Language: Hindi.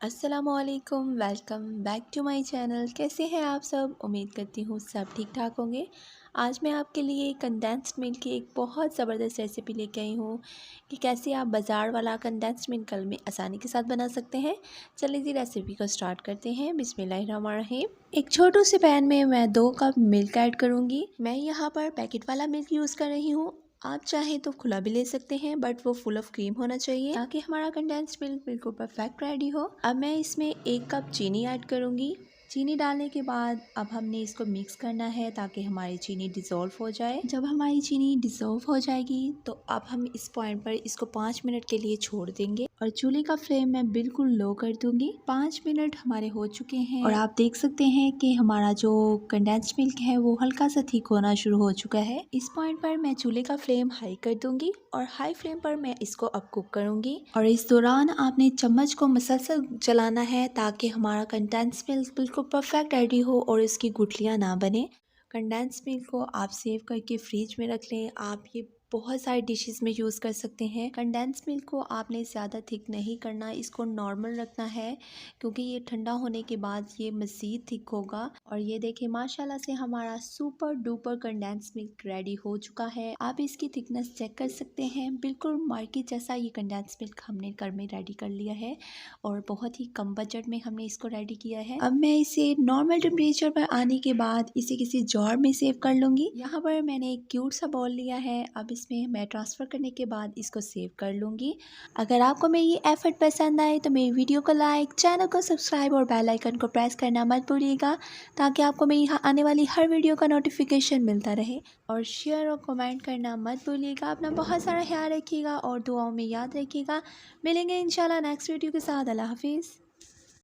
अस्सलामुअलैकुम, welcome back to my channel. कैसे हैं आप सब? उम्मीद करती हूँ सब ठीक ठाक होंगे। आज मैं आपके लिए कंडेंस्ड मिल्क की एक बहुत ज़बरदस्त रेसिपी लेके आई हूँ कि कैसे आप बाज़ार वाला कंडेंस्ड मिल्क घर में आसानी के साथ बना सकते हैं। चलिए जी रेसिपी को स्टार्ट करते हैं। बिस्मिल्लाहिर्रहमानिर्रहीम। एक छोटे से पैन में मैं 2 कप मिल्क ऐड करूँगी। मैं यहाँ पर पैकेट वाला मिल्क यूज़ कर रही हूँ। आप चाहें तो खुला भी ले सकते हैं, बट वो फुल ऑफ क्रीम होना चाहिए ताकि हमारा कंडेंस्ड मिल्क बिल्कुल परफेक्ट रेडी हो। अब मैं इसमें 1 कप चीनी ऐड करूँगी। चीनी डालने के बाद अब हमने इसको मिक्स करना है ताकि हमारी चीनी डिज़ोल्व हो जाए। जब हमारी चीनी डिज़ोल्व हो जाएगी तो अब हम इस पॉइंट पर इसको 5 मिनट के लिए छोड़ देंगे और चूल्हे का फ्लेम मैं बिल्कुल लो कर दूंगी। 5 मिनट हमारे हो चुके हैं और आप देख सकते हैं कि हमारा जो कंडेंस्ड मिल्क है वो हल्का सा थिक होना शुरू हो चुका है। इस पॉइंट पर मैं चूल्हे का फ्लेम हाई कर दूंगी और हाई फ्लेम पर मैं इसको अब कुक करूंगी। और इस दौरान आपने चम्मच को मसलसल चलाना है ताकि हमारा कंडेंस्ड मिल्क बिल्कुल परफेक्ट रेडी हो और इसकी गुठलियाँ ना बने। कंडेंस्ड मिल्क को आप सेव करके फ्रिज में रख लें। आप ये बहुत सारी डिशेस में यूज़ कर सकते हैं। कंडेंस्ड मिल्क को आपने ज़्यादा थिक नहीं करना, इसको नॉर्मल रखना है क्योंकि ये ठंडा होने के बाद ये मज़ीद थिक होगा। और ये देखिए माशाल्लाह से हमारा super duper condensed milk ready हो चुका है। आप इसकी थिकनेस चेक कर सकते हैं, बिल्कुल मार्केट जैसा ये कंडेंस्ड मिल्क हमने घर में रेडी कर लिया है और बहुत ही कम बजट में हमने इसको रेडी किया है। अब मैं इसे नॉर्मल टेम्परेचर पर आने के बाद इसे किसी जार में सेव कर लूँगी। यहाँ पर मैंने एक क्यूट सा बॉल लिया है। अब इसमें मैं ट्रांसफ़र करने के बाद इसको सेव कर लूँगी। अगर आपको मेरी ये एफर्ट पसंद आए तो मेरी वीडियो को लाइक, चैनल को सब्सक्राइब और बेल आइकन को प्रेस करना मत भूलिएगा ताकि आपको मेरी आने वाली हर वीडियो का नोटिफिकेशन मिलता रहे। और शेयर और कमेंट करना मत भूलिएगा। अपना बहुत सारा ख्याल रखिएगा और दुआओं में याद रखिएगा। मिलेंगे इंशाल्लाह नेक्स्ट वीडियो के साथ। अल्लाह हाफिज़।